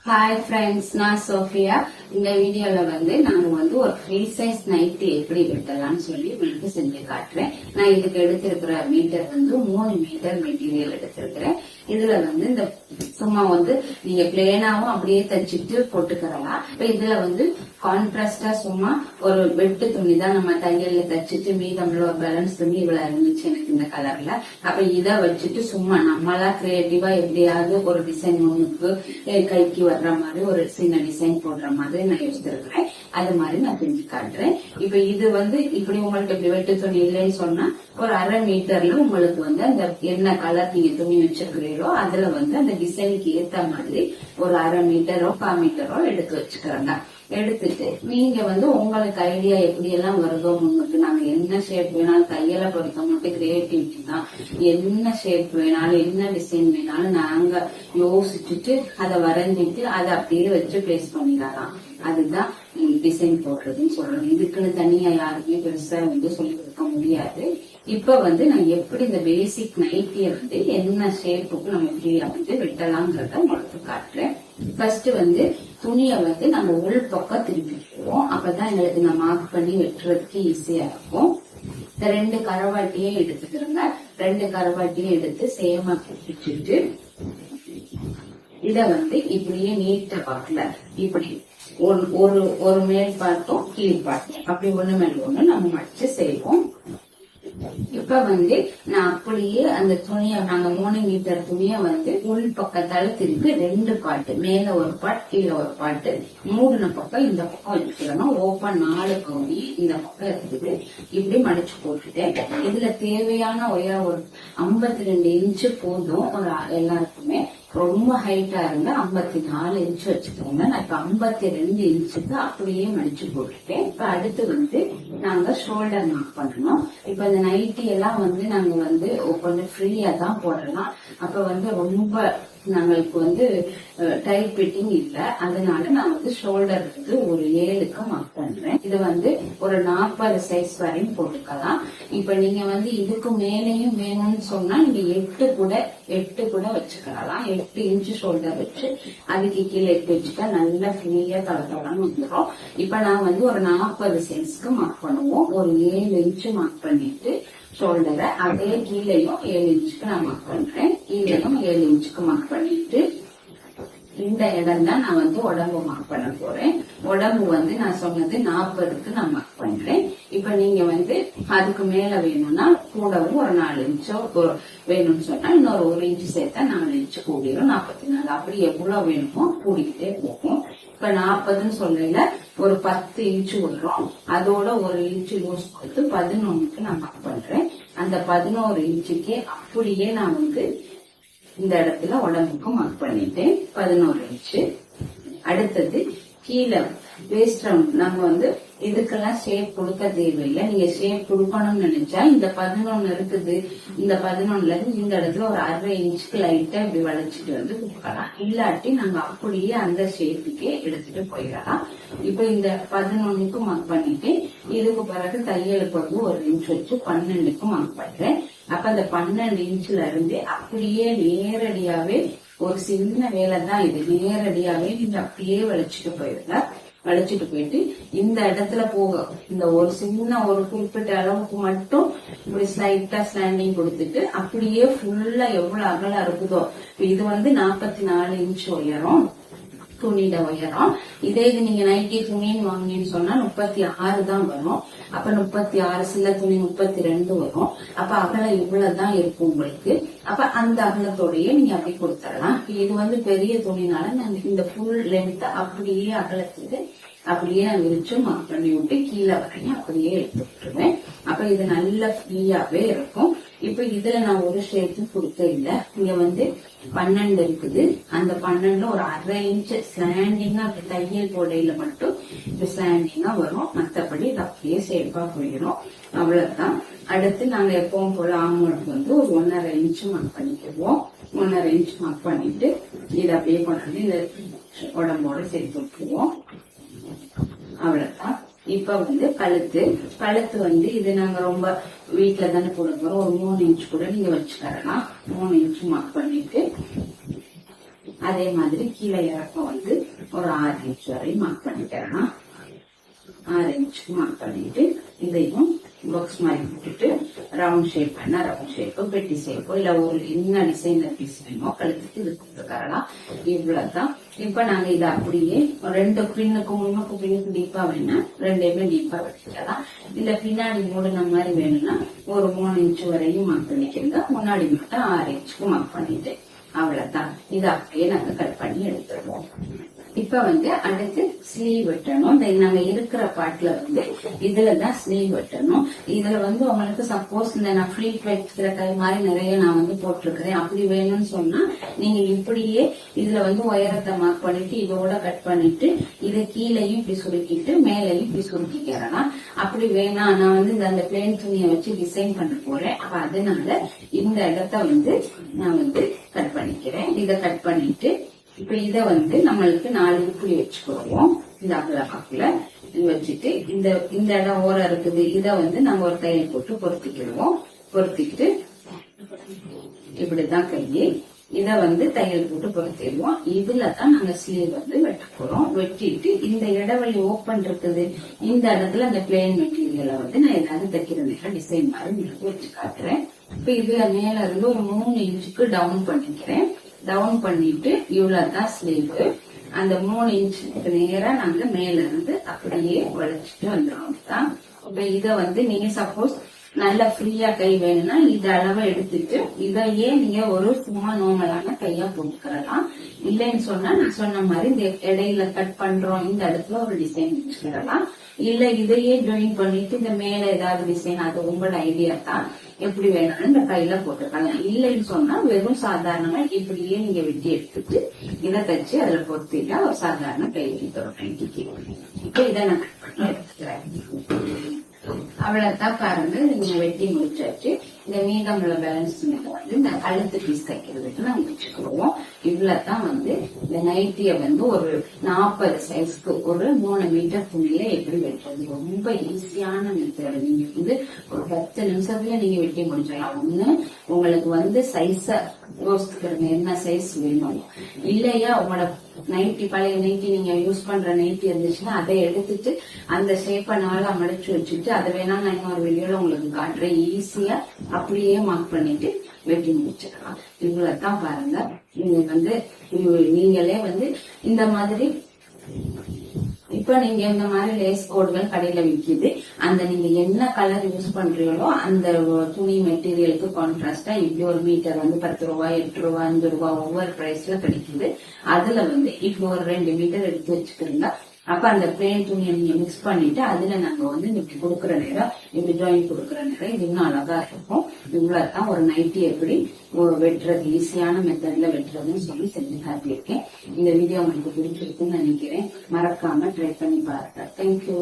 Hi friends, நான் Sofia. இந்த வீடியோல நாங்க ஒரு ஃப்ரீ சைஸ் நைட்டி எப்படி வெட்டலாம்னு சொல்லி உங்களுக்கு செஞ்சு காட்டுறேன். நான் இதுக்கு எடுத்திருக்கிற மீட்டர் 3 மீட்டர் மெட்டீரியல் எடுத்திருக்கிறேன். இதுல இந்த சும்மா நீங்க பிளேனாவும் அப்படியே தச்சுட்டு போட்டுக்கிறலாம். இப்ப இதுல கான்ட்ராஸ்டா சும்மா ஒரு வெட்டு துணி தான் நம்ம தையல்ல தச்சுட்டு மீதம்ல ஒரு பேலன்ஸ் துணி இவ்வளவு இருந்துச்சு எனக்கு இந்த கலர்ல. அப்ப இத வச்சுட்டு சும்மா நம்மளா கிரியேட்டிவா எப்படியாவது ஒரு டிசைன் முன்னுக்கு கைக்கு வர்ற மாதிரி ஒரு சின்ன டிசைன் போடுற மாதிரி நான் யோசிச்சிருக்கிறேன். அது மாதிரி நான் செஞ்சு காட்டுறேன். இப்ப இது இப்படி உங்களுக்கு இப்படி வெட்டு துணி இல்லைன்னு சொன்னா ஒரு 1/2 மீட்டர்ல உங்களுக்கு அந்த என்ன கலர் நீங்க துணி வச்சிருக்கிறீங்களோ அதுல அந்த டிசைனுக்கு ஏத்த மாதிரி ஒரு 1/2 மீட்டரோ 1/4 மீட்டரோ எடுத்து வச்சுக்கிறோங்க. எடுத்துட்டு நீங்க உங்களுக்கு ஐடியா எப்படி எல்லாம் வருதோ முன்னுக்கு நாங்க என்ன ஷேப் வேணாலும் தையலை பொறுத்த மட்டும் கிரியேட்டிவிட்டி தான். என்ன ஷேப் வேணாலும் என்ன டிசைன் வேணாலும் நாங்க யோசிச்சுட்டு அதை வரைஞ்சிட்டு அதை அப்படியே வச்சு பிளேஸ் பண்ணிடலாம். அதுதான் டிசைன் போடுறதுன்னு சொல்றோம். இதுக்குன்னு தனியா யாருமே பெருசா சொல்லி கொடுக்க முடியாது. இப்ப நான் எப்படி இந்த பேசிக் நைட்டிய என்ன ஷேப்புக்கு நம்ம ஃப்ரீயா வெட்டலாம்ங்கிறத உங்களுக்கு காட்டுறேன். ஃபர்ஸ்ட் துணியை நம்ம உள் பக்கம் திருப்பிடுவோம். அப்பதான் எங்களுக்கு நான் மார்க் பண்ணி வெட்டுறதுக்கு ஈஸியா இருக்கும். இந்த 2 கரவாட்டியும் எடுத்துக்கிறோங்க. 2 கரவாட்டியும் எடுத்து சேமா பிடிச்சிட்டு இத இப்படியே நீட்ட பாக்கல இப்படி ஒரு மேல் பார்ட்டும் கீழ் பார்ட்டும் அப்படி ஒண்ணு மேல ஒண்ணு நம்ம மடிச்சு செய்வோம். இப்ப நான் அப்படியே அந்த துணியை நாங்க 3 மீட்டர் துணிய உள் பக்கத்தால திருப்பி 2 பாட்டு, மேல ஒரு பாட்டு கீழே ஒரு பாட்டு, மூடின பக்கம் இந்த பக்கம் வச்சுக்கிறோம். ஓப்பன் 4 பகுதி இந்த பக்கம் இருக்குது. இப்படி மடிச்சு போட்டுட்டேன். இதுல தேவையான உயரம் ஒரு 52 இன்ச்சு போதும். ஒரு எல்லாருக்குமே ரொம்ப ஹைட்டா இருந்தா 54 இன்ச்சு வச்சுக்கோங்க. நான் இப்ப 52 இன்ச்சுக்கு அப்படியே மடிச்சு போட்டுட்டேன். இப்ப அடுத்து நாங்க ஷோல்டர் மார்க் பண்ணணும். இப்ப இந்த நைட்டி எல்லாம் நாங்க கொஞ்சம் ஃப்ரீயா தான் போடலாம். அப்ப ரொம்ப நம்மளுக்கு டைட் ஃபிட்டிங் இல்ல. அதனால நான் ஷோல்டர் ஒரு 7க்கு மார்க் பண்றேன். இது ஒரு 40 சைஸ் வரையும் போட்டுக்கலாம். இப்ப நீங்க இதுக்கு மேலேயும் வேணும்னு சொன்னா நீங்க 8 கூட வச்சுக்கலாம். 8 இன்ச்சு ஷோல்டர் வச்சு அதுக்கு கீழே 8 வச்சுட்டா நல்லா ஃப்ரீயா தளத்தலாம்னு வந்துடும். இப்ப நான் ஒரு 40 சைஸ்க்கு மார்க் பண்ணுவோம். ஒரு 7 இன்ச்சு மார்க் பண்ணிட்டு ஷோல்டரை அதே கீழையும் 7 இன்ச்சுக்கு நான் மார்க் பண்றேன். கீழையும் 7 இன்ச்சுக்கு மார்க் பண்ணிட்டு இந்த இடம் தான் நான் உடம்பு மார்க் பண்ண போறேன். உடம்பு நான் சொன்னது 40க்கு நான் மார்க் பண்றேன். இப்ப நீங்க அதுக்கு மேல வேணும்னா கூடவும் ஒரு 4 இன்ச்சோ வேணும்னு சொன்னா இன்னொரு 1 இன்ச்சு சேர்த்தா 4 இன்ச்சு கூடிரும். 44 அப்படி எவ்வளவு வேணுமோ கூடிக்கிட்டே போகும். இப்ப 40ன்னு சொல்லல ஒரு 10 இன்ச்சு வரும். அதோட 1 இன்ச்சு லூஸ் கொடுத்து 11க்கு நான் மார்க் பண்றேன். அந்த 11 இன்ச்சுக்கே அப்படியே நான் இந்த இடத்துல உடம்புக்கு மார்க் பண்ணிட்டேன் 11 இன்ச்சு. அடுத்தது கீழே வேஸ்ட் ரவுண்ட் நாங்க இதுக்கெல்லாம் ஷேப் கொடுக்க தேவையில்லை. நீங்க ஷேப் கொடுக்கணும்னு நினைச்சா இந்த 11 இருக்குது. இந்த 11ல இருந்து இந்த இடத்துல ஒரு 1/2 இன்ச்சுக்கு லைட்டா இப்படி வளைச்சிட்டு கொடுக்கலாம். இல்லாட்டி நாங்க அப்படியே அந்த ஷேப்புக்கே எடுத்துட்டு போயிடலாம். இப்ப இந்த 11க்கு மார்க் பண்ணிட்டு இதுக்கு பிறகு தையலுக்கு 1 இன்ச் வச்சு 12க்கு மார்க் பண்றேன். அப்ப அந்த 12 இன்ச்சுல இருந்து அப்படியே நேரடியாவே ஒரு சின்ன வேலை தான் இது. நேரடியாவே நீங்க அப்படியே வளைச்சிட்டு போயிருங்க. வளைச்சிட்டு போயிட்டு இந்த இடத்துல போக இந்த ஒரு சின்ன ஒரு குறிப்பிட்ட அளவுக்கு மட்டும் இப்படி ஸ்லைட்டா ஸ்டாண்டிங் கொடுத்துட்டு அப்படியே ஃபுல்லா எவ்வளவு அகலம் இருக்குதோ. இது 44 இன்ச் உயரம் துணிட உயரம். இதே இது நீங்க நைட்டி துணின்னு வாங்கினு சொன்னா 36 தான் வரும். அப்ப 36 சில துணி 32 வரும். அப்ப அகலம் இவ்வளவுதான் இருக்கும் உங்களுக்கு. அப்ப அந்த அகலத்தோடய நீங்க அப்படி கொடுத்துடலாம். இது பெரிய துணினால நான் இந்த ஃபுல் லென்த் அப்படியே அகலத்துக்கு அப்படியே நான் விரிச்சு மார்க் பண்ணி விட்டு கீழே வரையும் அப்படியே எடுத்து விட்டுருவேன். அப்ப இது நல்ல ஃப்ரீயாவே இருக்கும். இப்ப இதுல நான் ஒரு ஷேப்பும் கொடுக்க இல்ல. இங்க 12 இருக்குது. அந்த 12 ஒரு 1/2 இன்ச்சு ஸ்லாண்டிங்கா தையல் போடையில மட்டும் இப்ப ஸ்லாண்டிங்கா வரும். மத்தபடி இது அப்படியே ஷேப்பா போயிடும். அவ்வளவுதான். அடுத்து நாங்க எப்பவும் போல ஆமோலுக்கு ஒரு 1/2 இன்ச்சு மார்க் பண்ணிக்குவோம். 1/2 இன்ச்சு மார்க் பண்ணிட்டு இதை அப்படியே கொண்டு இந்த உடம்போட சேர்த்து விட்டுருவோம். அவ்வளவுதான். இப்ப கழுத்து இது நாங்க ரொம்ப வீட்டுல தானே போட போறோம். ஒரு 3 இன்ச் கூட நீங்க வச்சுக்கலாம். 3 இன்ச் மார்க் பண்ணிட்டு அதே மாதிரி கீழே இறக்கம் வந்து ஒரு 6 இன்ச் வரை மார்க் பண்ணிக்கிறேன். 6 இன்ச்சுக்கு மார்க் பண்ணிட்டு இதையும் பாக்ஸ் மாதிரி விட்டுட்டு ரவுண்ட் ஷேப் பண்ண ரவுண்ட் ஷேப்போ பெட்டி ஷேப்போ இல்ல ஒரு என்ன டிசைனர் பீஸ் வேணுமோ கழுத்துக்கு இது கொடுத்துக்கலாம். இவ்வளவுதான். இப்ப நாங்க இதை அப்படியே 2 பின்னுக்கு முன்னுக்கு பின்னுக்கு டீப்பா வேணா 2மே டீப்பா வச்சுக்கலாம். இல்ல பின்னாடி மூடின மாதிரி வேணும்னா ஒரு 3 இன்ச் வரையும் மார்க் பண்ணிக்கிறோங்க. முன்னாடி மட்டும் 6 இன்ச்சுக்கு மார்க் பண்ணிட்டு அவ்வளவுதான். இதை அப்படியே நாங்க கட் பண்ணி எடுத்துருவோம். இப்ப வந்து அடுத்து ஸ்லீவ் வெட்டணும். நாங்க இருக்கிற பாட்டுல வந்து இதுலதான் ஸ்லீவ் வெட்டணும். இதுல வந்து உங்களுக்கு சப்போஸ் இந்த நான் ஃபிளீட் வைக்கிற கை மாதிரி நிறைய நான் வந்து போட்டிருக்கிறேன். அப்படி வேணும்னு சொன்னா நீங்க இப்படியே இதுல வந்து உயரத்தை மார்க் பண்ணிட்டு இதோட கட் பண்ணிட்டு இதை கீழையும் இப்படி சுருக்கிட்டு மேலையும் இப்படி சுருக்கிக்கிறேன். அப்படி வேணாம் நான் வந்து அந்த பிளேன் துணியை வச்சு டிசைன் பண்ண போறேன். அப்ப அதனால இந்த இடத்த வந்து நான் வந்து கட் பண்ணிக்கிறேன். இதை கட் பண்ணிட்டு இப்ப இத வந்து நம்மளுக்கு 4 இப்படி வச்சுக்குவோம். இந்த அகலப்பாக்குல வச்சுட்டு இந்த இடம் ஓரம் இருக்குது. இத வந்து நாங்க ஒரு தையல் போட்டு பொருத்திக்கிடுவோம். பொருத்திக்கிட்டு இப்படிதான் கையை இத வந்து தையல் போட்டு பொருத்திடுவோம். இதுலதான் நாங்க ஸ்லீவ் வந்து வெட்ட போறோம். வெட்டிட்டு இந்த இடைவெளி ஓப்பன் இருக்குது. இந்த இடத்துல அந்த பிளேன் மெட்டீரியலை வந்து நான் ஏதாவது தைக்கிற நேரம் டிசைன் மாதிரி வச்சு காட்டுறேன். இப்ப இதுல மேல இருந்து ஒரு 3 இன்ச்சுக்கு டவுன் பண்ணிக்கிறேன். டவுன் பண்ணிட்டு இவ்வளவுதான் ஸ்லீவ். அந்த 3 இன்ச்சுக்கு நேரா நாங்க மேல இருந்து அப்படியே வளைச்சிட்டு வந்துடும். இப்ப இத வந்து நீங்க சப்போஸ் நல்ல ஃப்ரீயா கை வேணும்னா இந்த அளவை எடுத்துட்டு இதையே நீங்க ஒரு சும்மா நார்மலான கையா போட்டுக்கலாம். இல்லைன்னு சொன்னா நான் சொன்ன மாதிரி இந்த இடையில கட் பண்றோம் இந்த இடத்துல ஒரு டிசைன் வச்சுக்கலாம். இல்ல இதையே ஜாயின் பண்ணிட்டு இந்த மேல ஏதாவது டிசைன் அது உங்களோட ஐடியா தான். எப்படி வேணாலும் இந்த கையில போட்டுக்கலாம். இல்லைன்னு சொன்னா வெறும் சாதாரணமா இப்படியே நீங்க வெட்டி எடுத்துட்டு இதை தச்சு அதுல பொறுத்தீங்க ஒரு சாதாரண கை தரும். இப்ப இதை நான் கட் பண்ணி எடுத்துக்கிறேன். அவ்வளவுதான். பாருங்க நீங்க வெட்டி முடிச்சாச்சு. இந்த மீதமுள்ள பேலன்ஸ் வந்து இந்த கழுத்து பீஸ் தைக்கிறதுக்கு நாங்க வச்சுக்குவோம். இவ்வளவுதான் வந்து இந்த நைட்டிய வந்து ஒரு 40 சைஸ்க்கு ஒரு 3 மீட்டர் துணியில எப்படி வெட்டுறது ரொம்ப ஈஸியான மெத்தட். நீங்க வந்து ஒரு 10 நிமிஷத்துல நீங்க வெட்டி முடிச்சிடலாம். ஒண்ணு உங்களுக்கு வந்து சைஸ யோசிக்கிறீங்க என்ன சைஸ் வேணும். இல்லையா உங்களோட நைட்டி பழைய நைட்டி நீங்க யூஸ் பண்ற நைட்டி இருந்துச்சுன்னா அதை எடுத்துட்டு அந்த ஷேப்பை நாளா மடிச்சு வச்சுட்டு அதை வேணா நான் இன்னொரு வீடியோல உங்களுக்கு காட்டுறேன். ஈஸியா அப்படியே மார்க் பண்ணிட்டு வெட்டி முடிச்சிடலாம். இவ்வளவுதான். பாருங்க நீங்க வந்து நீங்களே வந்து இந்த மாதிரி இப்ப நீங்க இந்த மாதிரி லேஸ் கோடுகள் கடையில விற்கிது. அந்த நீங்க என்ன கலர் யூஸ் பண்றீங்களோ அந்த துணி மெட்டீரியலுக்கு கான்ட்ராஸ்டா இப்படி ஒரு மீட்டர் வந்து 10 ரூபாய் 8 ரூபாய் 5 ரூபாய் ஒவ்வொரு பிரைஸ்ல கிடைக்குது. அதுல வந்து இப்ப ஒரு 2 மீட்டர் எடுத்து வச்சுக்கிறீங்க. அப்ப அந்த பிளேன் துணியை நீங்க மிக்ஸ் பண்ணிட்டு அதுல நாங்க வந்து இப்படி கொடுக்குற நேரம் இப்படி ஜாயின் கொடுக்குற நேரம் இது இன்னும் அழகா இருக்கும். இவ்வளவுதான் ஒரு நைட்டி எப்படி வெட்டுறது ஈஸியான மெத்தட்ல வெட்டுறதுன்னு சொல்லி செஞ்சு காட்டியிருக்கேன். இந்த வீடியோ உங்களுக்கு பிடிச்சிருக்குன்னு நினைக்கிறேன். மறக்காம ட்ரை பண்ணி பாருங்க. தேங்க்யூ.